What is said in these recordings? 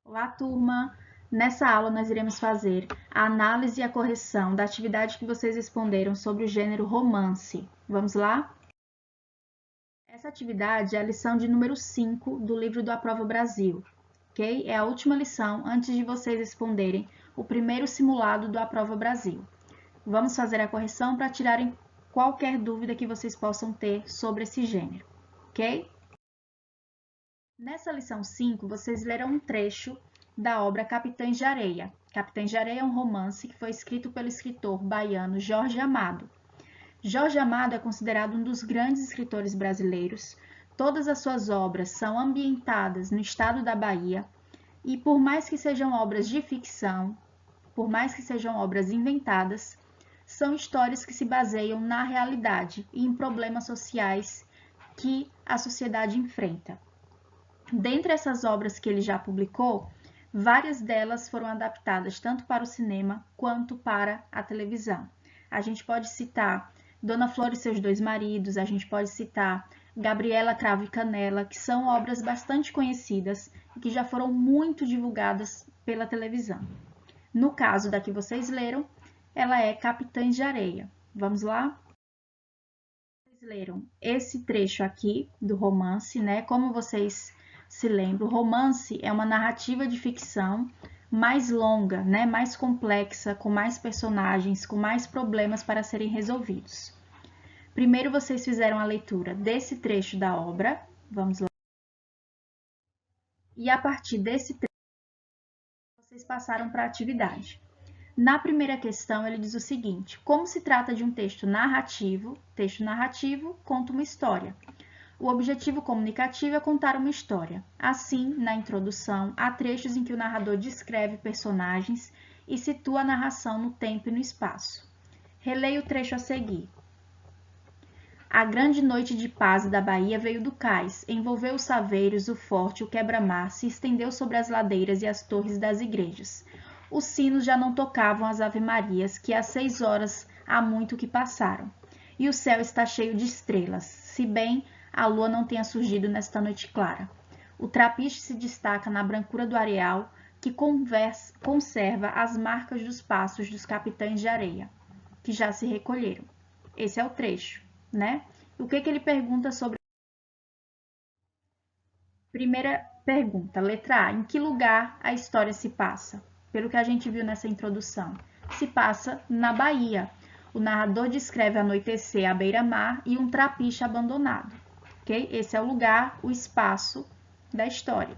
Olá, turma! Nessa aula, nós iremos fazer a análise e a correção da atividade que vocês responderam sobre o gênero romance. Vamos lá? Essa atividade é a lição de número 5 do livro do Aprova Brasil, ok? É a última lição antes de vocês responderem o primeiro simulado do Aprova Brasil. Vamos fazer a correção para tirarem qualquer dúvida que vocês possam ter sobre esse gênero, ok? Nessa lição 5, vocês lerão um trecho da obra Capitães de Areia. Capitães de Areia é um romance que foi escrito pelo escritor baiano Jorge Amado. Jorge Amado é considerado um dos grandes escritores brasileiros. Todas as suas obras são ambientadas no estado da Bahia e, por mais que sejam obras de ficção, por mais que sejam obras inventadas, são histórias que se baseiam na realidade e em problemas sociais que a sociedade enfrenta. Dentre essas obras que ele já publicou, várias delas foram adaptadas tanto para o cinema quanto para a televisão. A gente pode citar Dona Flor e seus dois maridos, a gente pode citar Gabriela Cravo e Canela, que são obras bastante conhecidas e que já foram muito divulgadas pela televisão. No caso da que vocês leram, ela é Capitães de Areia. Vamos lá? Vocês leram esse trecho aqui do romance, né? Como vocês se lembram, o romance é uma narrativa de ficção mais longa, né? Mais complexa, com mais personagens, com mais problemas para serem resolvidos. Primeiro vocês fizeram a leitura desse trecho da obra, vamos lá. E a partir desse trecho, vocês passaram para a atividade. Na primeira questão, ele diz o seguinte: como se trata de um texto narrativo conta uma história. O objetivo comunicativo é contar uma história. Assim, na introdução, há trechos em que o narrador descreve personagens e situa a narração no tempo e no espaço. Releia o trecho a seguir. A grande noite de paz da Bahia veio do cais, envolveu os saveiros, o forte, o quebra-mar, se estendeu sobre as ladeiras e as torres das igrejas. Os sinos já não tocavam as ave-marias, que às 6 horas há muito que passaram. E o céu está cheio de estrelas, se bem a lua não tenha surgido nesta noite clara. O trapiche se destaca na brancura do areal, que conserva as marcas dos passos dos capitães de areia, que já se recolheram. Esse é o trecho, né? O que ele pergunta sobre... Primeira pergunta, letra A. Em que lugar a história se passa? Pelo que a gente viu nessa introdução, se passa na Bahia. O narrador descreve anoitecer à beira-mar e um trapiche abandonado. Okay? Esse é o lugar, o espaço da história.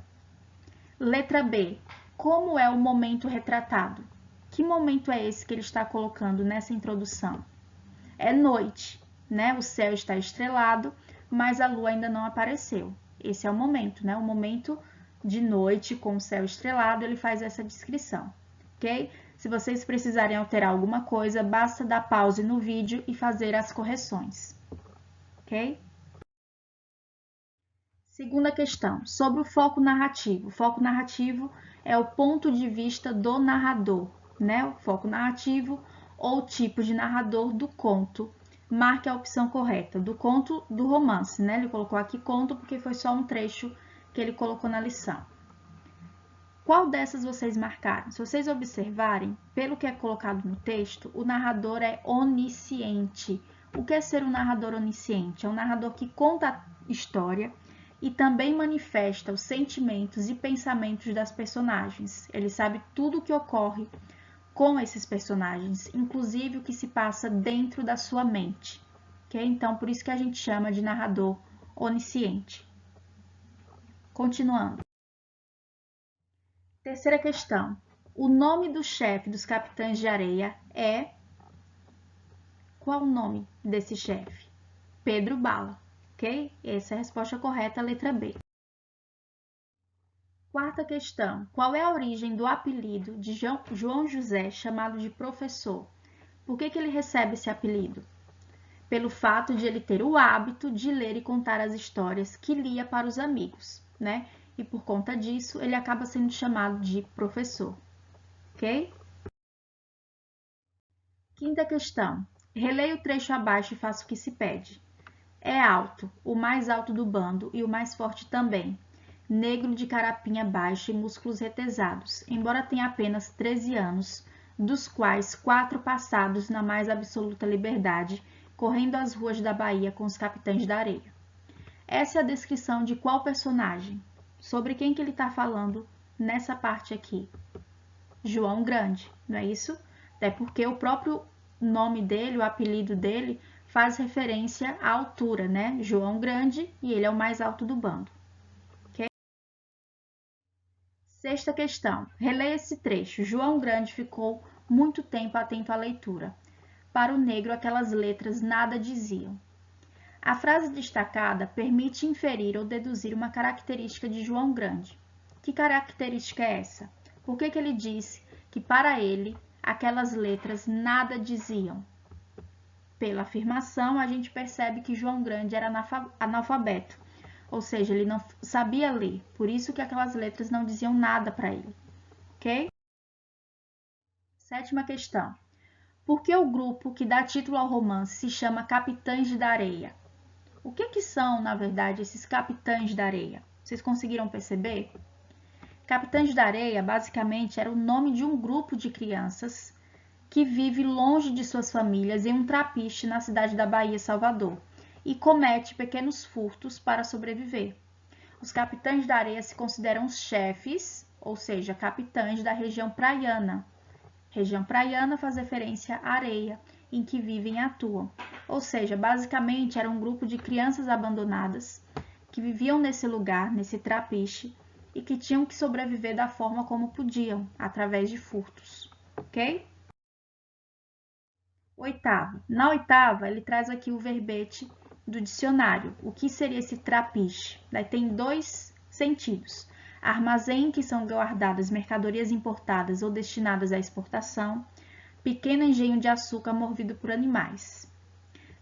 Letra B. Como é o momento retratado? Que momento é esse que ele está colocando nessa introdução? É noite, né? O céu está estrelado, mas a lua ainda não apareceu. Esse é o momento, né? O momento de noite com o céu estrelado, ele faz essa descrição, ok? Se vocês precisarem alterar alguma coisa, basta dar pause no vídeo e fazer as correções, ok? Segunda questão, sobre o foco narrativo. O foco narrativo é o ponto de vista do narrador, né? O foco narrativo ou tipo de narrador do conto. Marque a opção correta, do conto do romance, né? Ele colocou aqui conto porque foi só um trecho que ele colocou na lição. Qual dessas vocês marcaram? Se vocês observarem, pelo que é colocado no texto, o narrador é onisciente. O que é ser um narrador onisciente? É um narrador que conta a história e também manifesta os sentimentos e pensamentos das personagens. Ele sabe tudo o que ocorre com esses personagens, inclusive o que se passa dentro da sua mente. Okay? Então, por isso que a gente chama de narrador onisciente. Continuando. Terceira questão. O nome do chefe dos Capitães de Areia é... Qual o nome desse chefe? Pedro Bala, ok? Essa é a resposta correta, a letra B. Quarta questão. Qual é a origem do apelido de João José chamado de professor? Por que ele recebe esse apelido? Pelo fato de ele ter o hábito de ler e contar as histórias que lia para os amigos, né? E por conta disso, ele acaba sendo chamado de professor, ok? Quinta questão. Releia o trecho abaixo e faça o que se pede. É alto, o mais alto do bando e o mais forte também. negro de carapinha baixa e músculos retesados, embora tenha apenas 13 anos, dos quais 4 passados na mais absoluta liberdade, correndo as ruas da Bahia com os capitães da areia. Essa é a descrição de qual personagem? Sobre quem que ele está falando nessa parte aqui? João Grande, não é isso? Até porque o próprio nome dele, o apelido dele, faz referência à altura, né? João Grande, e ele é o mais alto do bando. Okay? Sexta questão. Releia esse trecho. João Grande ficou muito tempo atento à leitura. Para o negro, aquelas letras nada diziam. A frase destacada permite inferir ou deduzir uma característica de João Grande. Que característica é essa? Por que ele disse que para ele aquelas letras nada diziam? Pela afirmação, a gente percebe que João Grande era analfabeto, ou seja, ele não sabia ler, por isso que aquelas letras não diziam nada para ele, ok? Sétima questão. Por que o grupo que dá título ao romance se chama Capitães da Areia? O que são, na verdade, esses Capitães da Areia? Vocês conseguiram perceber? Capitães da Areia, basicamente, era o nome de um grupo de crianças que vive longe de suas famílias em um trapiche na cidade da Bahia, Salvador, e comete pequenos furtos para sobreviver. Os Capitães da Areia se consideram os chefes, ou seja, capitães da região praiana. Região praiana faz referência à areia em que vivem e atuam. Ou seja, basicamente era um grupo de crianças abandonadas que viviam nesse lugar, nesse trapiche, e que tinham que sobreviver da forma como podiam, através de furtos, ok? Oitavo. Na oitava, ele traz aqui o verbete do dicionário. O que seria esse trapiche? Daí tem 2 sentidos. Armazém, que são guardadas mercadorias importadas ou destinadas à exportação. Pequeno engenho de açúcar movido por animais.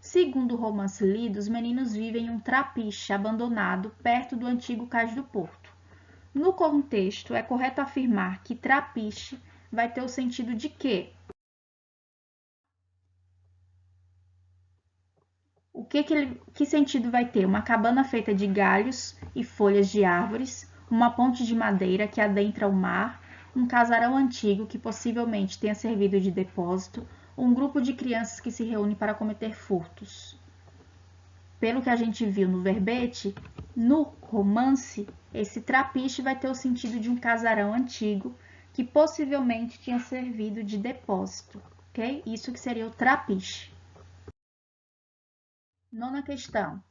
Segundo o romance lido, os meninos vivem em um trapiche abandonado perto do antigo cais do porto. No contexto, é correto afirmar que trapiche vai ter o sentido de quê? Que sentido vai ter? Uma cabana feita de galhos e folhas de árvores, uma ponte de madeira que adentra o mar, um casarão antigo que possivelmente tenha servido de depósito, um grupo de crianças que se reúne para cometer furtos. Pelo que a gente viu no verbete, no romance, esse trapiche vai ter o sentido de um casarão antigo que possivelmente tinha servido de depósito, ok? Isso que seria o trapiche. Nona questão.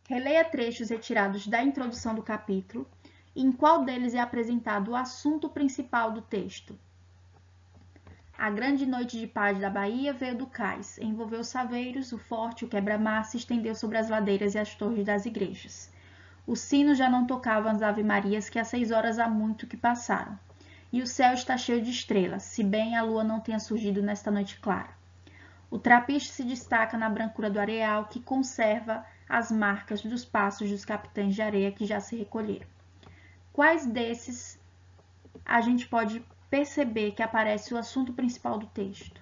Releia trechos retirados da introdução do capítulo. Em qual deles é apresentado o assunto principal do texto? A grande noite de paz da Bahia veio do cais, envolveu os saveiros, o forte, o quebra-mar se estendeu sobre as ladeiras e as torres das igrejas. Os sinos já não tocavam as ave-marias que há 6 horas há muito que passaram. E o céu está cheio de estrelas, se bem a lua não tenha surgido nesta noite clara. O trapiche se destaca na brancura do areal, que conserva as marcas dos passos dos capitães de areia que já se recolheram. Quais desses a gente pode perceber que aparece o assunto principal do texto?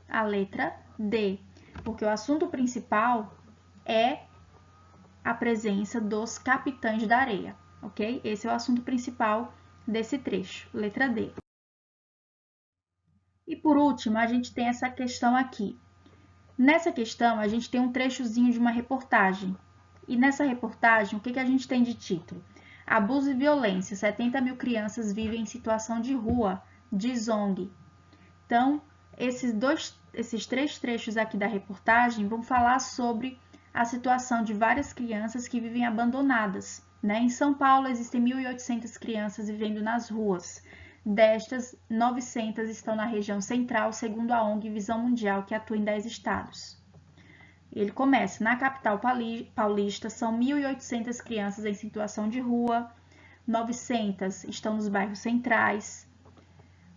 A letra D, porque o assunto principal é a presença dos capitães da areia, ok? Esse é o assunto principal desse trecho, letra D. E por último, a gente tem essa questão aqui. Nessa questão, a gente tem um trechozinho de uma reportagem. E nessa reportagem, o que a gente tem de título? Abuso e violência. 70 mil crianças vivem em situação de rua, diz ONG. Então, esses 3 trechos aqui da reportagem vão falar sobre a situação de várias crianças que vivem abandonadas, né? Em São Paulo, existem 1.800 crianças vivendo nas ruas. Destas, 900 estão na região central, segundo a ONG Visão Mundial, que atua em 10 estados. Ele começa, na capital paulista, são 1.800 crianças em situação de rua, 900 estão nos bairros centrais.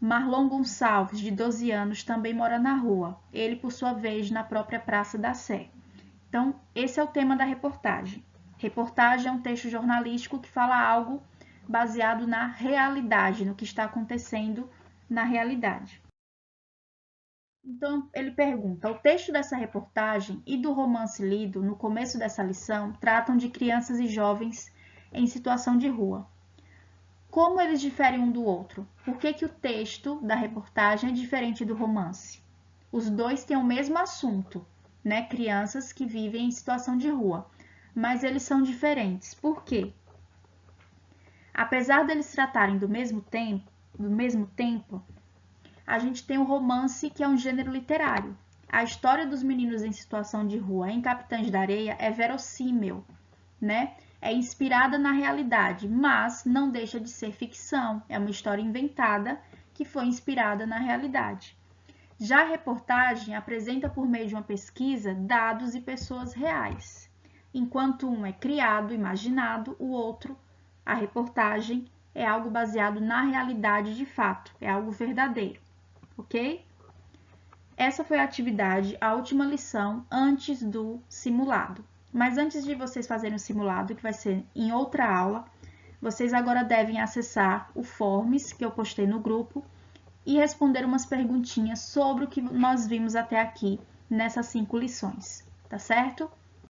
Marlon Gonçalves, de 12 anos, também mora na rua, ele, por sua vez, na própria Praça da Sé. Então, esse é o tema da reportagem. Reportagem é um texto jornalístico que fala algo baseado na realidade, no que está acontecendo na realidade. Então, ele pergunta, o texto dessa reportagem e do romance lido no começo dessa lição tratam de crianças e jovens em situação de rua. Como eles diferem um do outro? Por que que o texto da reportagem é diferente do romance? Os dois têm o mesmo assunto, né? Crianças que vivem em situação de rua, mas eles são diferentes. Por quê? Apesar deles tratarem do mesmo tempo, a gente tem o romance, que é um gênero literário. A história dos meninos em situação de rua em Capitães da Areia é verossímil, né? É inspirada na realidade, mas não deixa de ser ficção. É uma história inventada que foi inspirada na realidade. Já a reportagem apresenta, por meio de uma pesquisa, dados e pessoas reais. Enquanto um é criado, imaginado, o outro, a reportagem, é algo baseado na realidade de fato, é algo verdadeiro, ok? Essa foi a atividade, a última lição antes do simulado. Mas antes de vocês fazerem o simulado, que vai ser em outra aula, vocês agora devem acessar o Forms que eu postei no grupo e responder umas perguntinhas sobre o que nós vimos até aqui nessas 5 lições, tá certo?